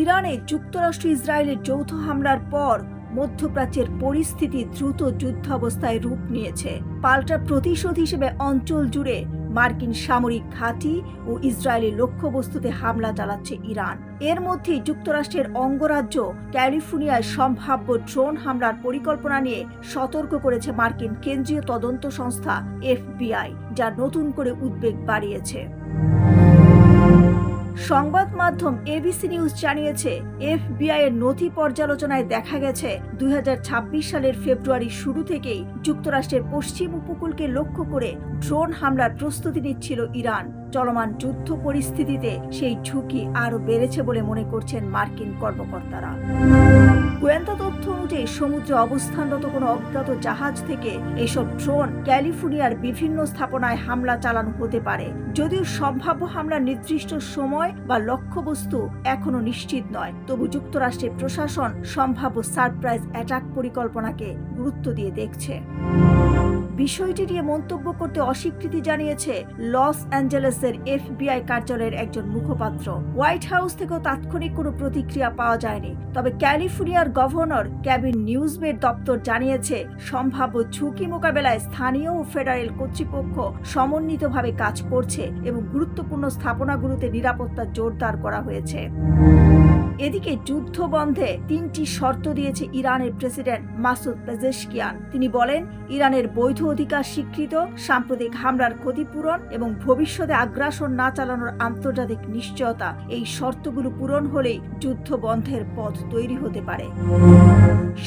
ইরানে যুক্তরাষ্ট্র ইসরায়েলের যৌথ হামলার পর মধ্যপ্রাচ্যের পরিস্থিতি দ্রুত যুদ্ধাবস্থায় রূপ নিয়েছে। পাল্টা প্রতিশোধ হিসেবে অঞ্চল জুড়ে মার্কিন সামরিক ঘাঁটি ও ইসরায়েলি লক্ষ্যবস্তুতে হামলা চালাচ্ছে ইরান। এর মধ্যেই যুক্তরাষ্ট্রের অঙ্গরাজ্য ক্যালিফোর্নিয়ায় সম্ভাব্য ড্রোন হামলার পরিকল্পনা নিয়ে সতর্ক করেছে মার্কিন কেন্দ্রীয় তদন্ত সংস্থা FBI, যা নতুন করে উদ্বেগ বাড়িয়েছে। সংবাদ মাধ্যম ABC নিউজ জানিয়েছে, FBI এর নথি পর্যালোচনায় দেখা গেছে 2026 সালের ফেব্রুয়ারির শুরু থেকেই যুক্তরাষ্ট্রের পশ্চিম উপকূলকে লক্ষ্য করে ড্রোন হামলার প্রস্তুতি নিচ্ছিল ইরান। চলমান যুদ্ধ পরিস্থিতিতে সেই ঝুঁকি আরও বেড়েছে বলে মনে করছেন মার্কিন কর্মকর্তারা। গোয়েন্দা তথ্য অনুযায়ী সমুদ্রে অবস্থানরত কোনো অজ্ঞাত জাহাজ থেকে এসব ড্রোন ক্যালিফোর্নিয়ার বিভিন্ন স্থাপনায় হামলা চালানো হতে পারে। যদিও সম্ভাব্য হামলার নির্দিষ্ট সময় বা লক্ষ্যবস্তু এখনো নিশ্চিত নয়, তবু যুক্তরাষ্ট্রের প্রশাসন সম্ভাব্য সারপ্রাইজ অ্যাটাক পরিকল্পনাকে গুরুত্ব দিয়ে দেখছে। বিষয়টি নিয়ে মন্তব্য করতে অস্বীকৃতি জানিয়েছে লস অ্যাঞ্জেলেসের FBI কার্যালয়ের একজন মুখপাত্র। হোয়াইট হাউস থেকেও তাৎক্ষণিক কোনো প্রতিক্রিয়া পাওয়া যায়নি। তবে ক্যালিফোর্নিয়ার গভর্নর কেভিন নিউজমের দপ্তর জানিয়েছে, সম্ভাব্য ঝুঁকি মোকাবেলায় স্থানীয় ও ফেডারেল কর্তৃপক্ষ সমন্বিতভাবে কাজ করছে এবং গুরুত্বপূর্ণ স্থাপনাগুলোতে নিরাপত্তা জোরদার করা হয়েছে। এদিকে যুদ্ধ বন্ধে 3টি শর্ত দিয়েছে ইরানের প্রেসিডেন্ট মাসুদ পেজেশকিয়ান। তিনি বলেন, ইরানের বৈধ অধিকার স্বীকৃত, সাম্প্রতিক হামলার ক্ষতিপূরণ এবং ভবিষ্যতে আগ্রাসন না চালানোর আন্তর্জাতিক নিশ্চয়তা, এই শর্তগুলো পূরণ হলেই যুদ্ধ বন্ধের পথ তৈরি হতে পারে।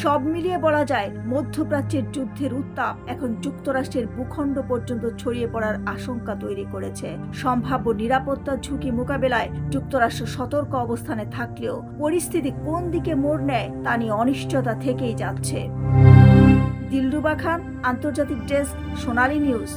সব মিলিয়ে বলা যায়, মধ্যপ্রাচ্যের যুদ্ধের উত্তাপ এখন যুক্তরাষ্ট্রের ভূখণ্ড পর্যন্ত ছড়িয়ে পড়ার আশঙ্কা তৈরি করেছে। সম্ভাব্য নিরাপত্তা ঝুঁকি মোকাবেলায় যুক্তরাষ্ট্র সতর্ক অবস্থানে থাকলেও পরিস্থিতি কোন দিকে মোড় নেয় তা নিয়ে অনিশ্চয়তা থেকেই যাচ্ছে। দিলরুবা খান, আন্তর্জাতিক ডেস্ক, সোনালী নিউজ।